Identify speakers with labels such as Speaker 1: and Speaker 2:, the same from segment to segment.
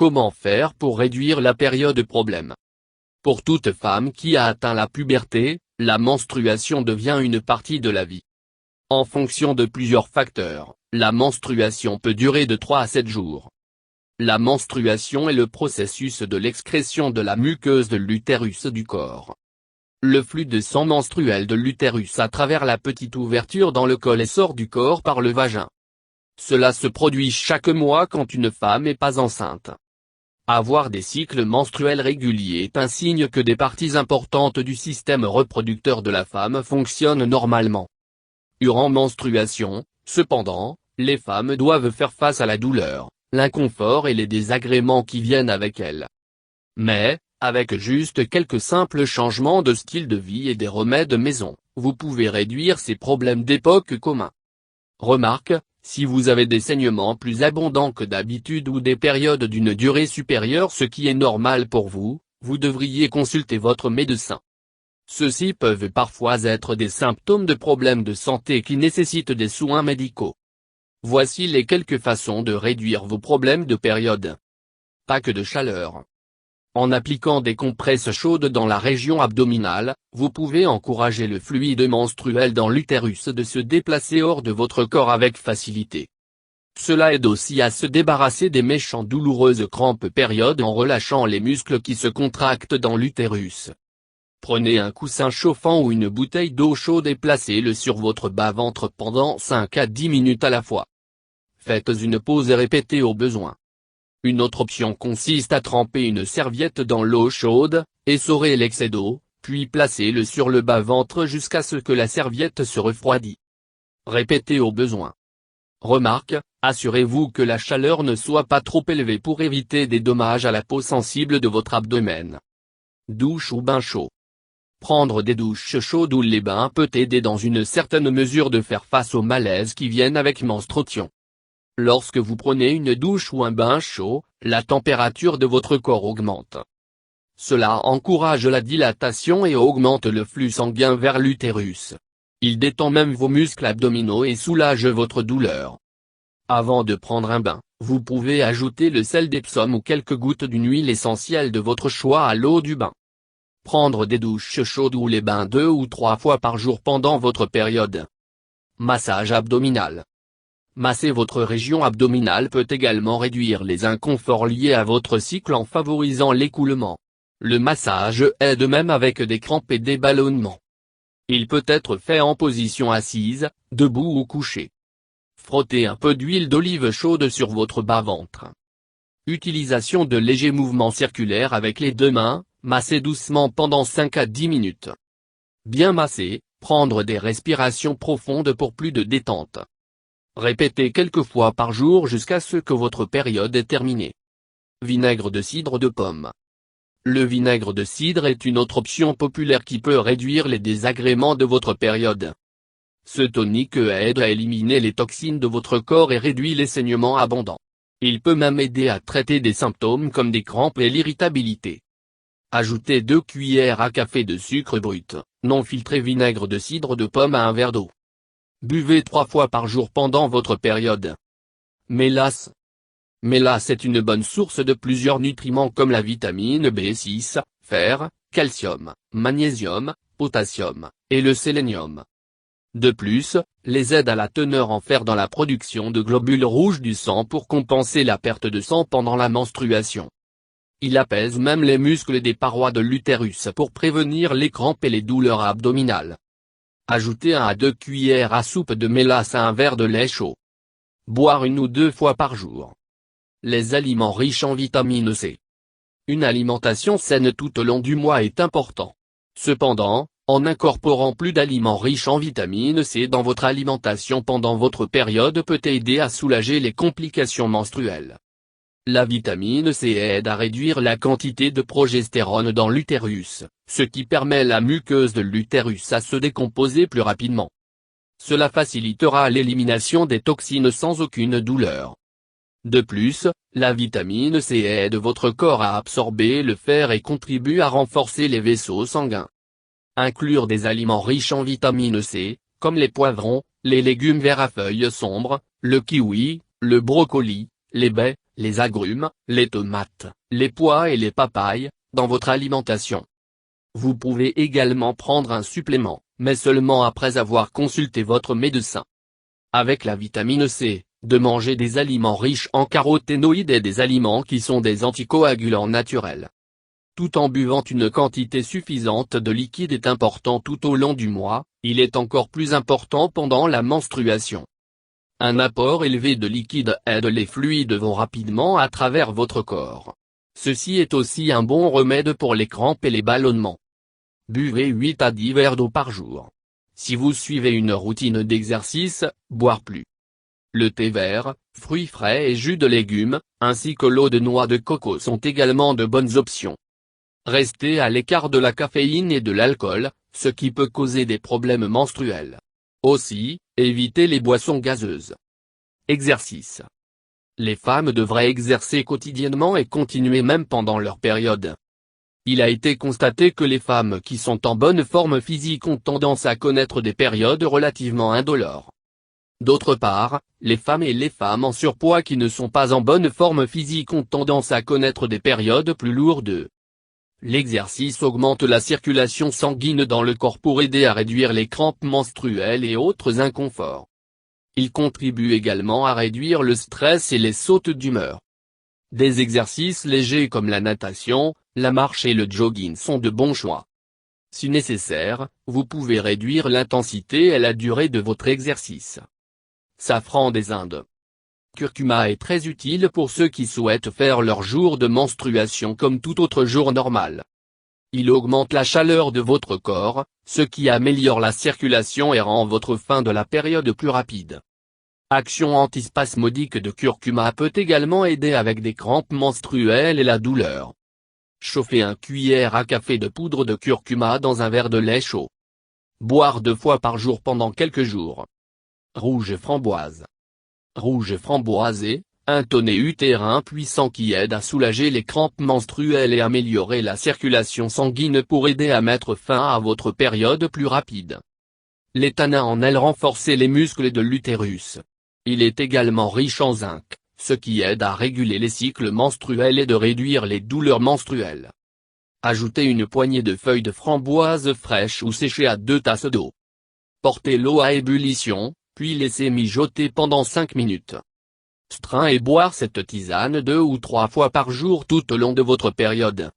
Speaker 1: Comment faire pour réduire la période problème? Pour toute femme qui a atteint la puberté, la menstruation devient une partie de la vie. En fonction de plusieurs facteurs, la menstruation peut durer de 3 à 7 jours. La menstruation est le processus de l'excrétion de la muqueuse de l'utérus du corps. Le flux de sang menstruel de l'utérus à travers la petite ouverture dans le col et sort du corps par le vagin. Cela se produit chaque mois quand une femme n'est pas enceinte. Avoir des cycles menstruels réguliers est un signe que des parties importantes du système reproducteur de la femme fonctionnent normalement. Durant menstruation, cependant, les femmes doivent faire face à la douleur, l'inconfort et les désagréments qui viennent avec elle. Mais, avec juste quelques simples changements de style de vie et des remèdes maison, vous pouvez réduire ces problèmes d'époque communs. Remarque, si vous avez des saignements plus abondants que d'habitude ou des périodes d'une durée supérieure, ce qui est normal pour vous, vous devriez consulter votre médecin. Ceux-ci peuvent parfois être des symptômes de problèmes de santé qui nécessitent des soins médicaux. Voici les quelques façons de réduire vos problèmes de période. Pack de chaleur. En appliquant des compresses chaudes dans la région abdominale, vous pouvez encourager le fluide menstruel dans l'utérus de se déplacer hors de votre corps avec facilité. Cela aide aussi à se débarrasser des méchantes douloureuses crampes période en relâchant les muscles qui se contractent dans l'utérus. Prenez un coussin chauffant ou une bouteille d'eau chaude et placez-le sur votre bas-ventre pendant 5 à 10 minutes à la fois. Faites une pause et répétez au besoin. Une autre option consiste à tremper une serviette dans l'eau chaude, essorez l'excès d'eau, puis placez-le sur le bas-ventre jusqu'à ce que la serviette se refroidisse. Répétez au besoin. Remarque, assurez-vous que la chaleur ne soit pas trop élevée pour éviter des dommages à la peau sensible de votre abdomen. Douche ou bain chaud. Prendre des douches chaudes ou les bains peut aider dans une certaine mesure de faire face aux malaises qui viennent avec menstruation. Lorsque vous prenez une douche ou un bain chaud, la température de votre corps augmente. Cela encourage la dilatation et augmente le flux sanguin vers l'utérus. Il détend même vos muscles abdominaux et soulage votre douleur. Avant de prendre un bain, vous pouvez ajouter le sel d'Epsom ou quelques gouttes d'une huile essentielle de votre choix à l'eau du bain. Prendre des douches chaudes ou les bains 2 ou 3 fois par jour pendant votre période. Massage abdominal. Masser votre région abdominale peut également réduire les inconforts liés à votre cycle en favorisant l'écoulement. Le massage aide même avec des crampes et des ballonnements. Il peut être fait en position assise, debout ou couché. Frottez un peu d'huile d'olive chaude sur votre bas-ventre. Utilisation de légers mouvements circulaires avec les 2 mains, masser doucement pendant 5 à 10 minutes. Bien masser, prendre des respirations profondes pour plus de détente. Répétez quelques fois par jour jusqu'à ce que votre période est terminée. Vinaigre de cidre de pomme. Le vinaigre de cidre est une autre option populaire qui peut réduire les désagréments de votre période. Ce tonique aide à éliminer les toxines de votre corps et réduit les saignements abondants. Il peut même aider à traiter des symptômes comme des crampes et l'irritabilité. Ajoutez 2 cuillères à café de sucre brut, non filtré vinaigre de cidre de pomme à un verre d'eau. Buvez 3 fois par jour pendant votre période. Mélasse. Mélasse est une bonne source de plusieurs nutriments comme la vitamine B6, fer, calcium, magnésium, potassium, et le sélénium. De plus, les aide à la teneur en fer dans la production de globules rouges du sang pour compenser la perte de sang pendant la menstruation. Il apaise même les muscles des parois de l'utérus pour prévenir les crampes et les douleurs abdominales. Ajoutez 1 à 2 cuillères à soupe de mélasse à un verre de lait chaud. Boire 1 ou 2 fois par jour. Les aliments riches en vitamine C. Une alimentation saine tout au long du mois est important. Cependant, en incorporant plus d'aliments riches en vitamine C dans votre alimentation pendant votre période peut aider à soulager les complications menstruelles. La vitamine C aide à réduire la quantité de progestérone dans l'utérus, ce qui permet la muqueuse de l'utérus à se décomposer plus rapidement. Cela facilitera l'élimination des toxines sans aucune douleur. De plus, la vitamine C aide votre corps à absorber le fer et contribue à renforcer les vaisseaux sanguins. Inclure des aliments riches en vitamine C, comme les poivrons, les légumes verts à feuilles sombres, le kiwi, le brocoli, les baies, les agrumes, les tomates, les pois et les papayes, dans votre alimentation. Vous pouvez également prendre un supplément, mais seulement après avoir consulté votre médecin. Avec la vitamine C, de manger des aliments riches en caroténoïdes et des aliments qui sont des anticoagulants naturels. Tout en buvant une quantité suffisante de liquide est important tout au long du mois, il est encore plus important pendant la menstruation. Un apport élevé de liquide aide les fluides vont rapidement à travers votre corps. Ceci est aussi un bon remède pour les crampes et les ballonnements. Buvez 8 à 10 verres d'eau par jour. Si vous suivez une routine d'exercice, boire plus. Le thé vert, fruits frais et jus de légumes, ainsi que l'eau de noix de coco sont également de bonnes options. Restez à l'écart de la caféine et de l'alcool, ce qui peut causer des problèmes menstruels. Aussi, évitez les boissons gazeuses. Exercice. Les femmes devraient exercer quotidiennement et continuer même pendant leur période. Il a été constaté que les femmes qui sont en bonne forme physique ont tendance à connaître des périodes relativement indolores. D'autre part, les femmes et les femmes en surpoids qui ne sont pas en bonne forme physique ont tendance à connaître des périodes plus lourdes. L'exercice augmente la circulation sanguine dans le corps pour aider à réduire les crampes menstruelles et autres inconforts. Il contribue également à réduire le stress et les sautes d'humeur. Des exercices légers comme la natation, la marche et le jogging sont de bons choix. Si nécessaire, vous pouvez réduire l'intensité et la durée de votre exercice. Safran des Indes. Curcuma est très utile pour ceux qui souhaitent faire leur jour de menstruation comme tout autre jour normal. Il augmente la chaleur de votre corps, ce qui améliore la circulation et rend votre fin de la période plus rapide. Action antispasmodique de curcuma peut également aider avec des crampes menstruelles et la douleur. Chauffez un cuillère à café de poudre de curcuma dans un verre de lait chaud. Boire 2 fois par jour pendant quelques jours. Rouge framboise. Rouge framboisé, un tonnet utérin puissant qui aide à soulager les crampes menstruelles et améliorer la circulation sanguine pour aider à mettre fin à votre période plus rapide. Les tanins en elle renforcer les muscles de l'utérus. Il est également riche en zinc, ce qui aide à réguler les cycles menstruels et de réduire les douleurs menstruelles. Ajoutez une poignée de feuilles de framboise fraîches ou séchées à 2 tasses d'eau. Portez l'eau à ébullition, puis laissez mijoter pendant 5 minutes. Strain et boire cette tisane 2 ou 3 fois par jour tout au long de votre période.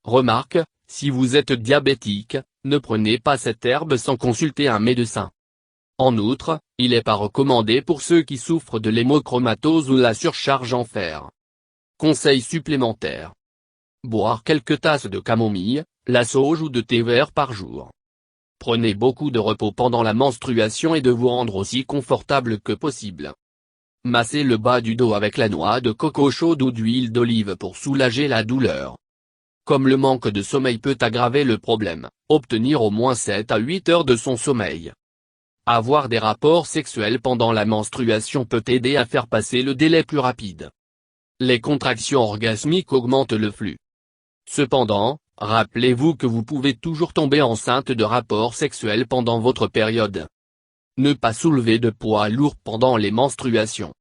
Speaker 1: Remarque, si vous êtes diabétique, ne prenez pas cette herbe sans consulter un médecin. En outre, il n'est pas recommandé pour ceux qui souffrent de l'hémochromatose ou la surcharge en fer. Conseil supplémentaire. Boire quelques tasses de camomille, la sauge ou de thé vert par jour. Prenez beaucoup de repos pendant la menstruation et de vous rendre aussi confortable que possible. Massez le bas du dos avec la noix de coco chaude ou d'huile d'olive pour soulager la douleur. Comme le manque de sommeil peut aggraver le problème, obtenir au moins 7 à 8 heures de son sommeil. Avoir des rapports sexuels pendant la menstruation peut aider à faire passer le délai plus rapide. Les contractions orgasmiques augmentent le flux. Cependant, rappelez-vous que vous pouvez toujours tomber enceinte de rapports sexuels pendant votre période. Ne pas soulever de poids lourd pendant les menstruations.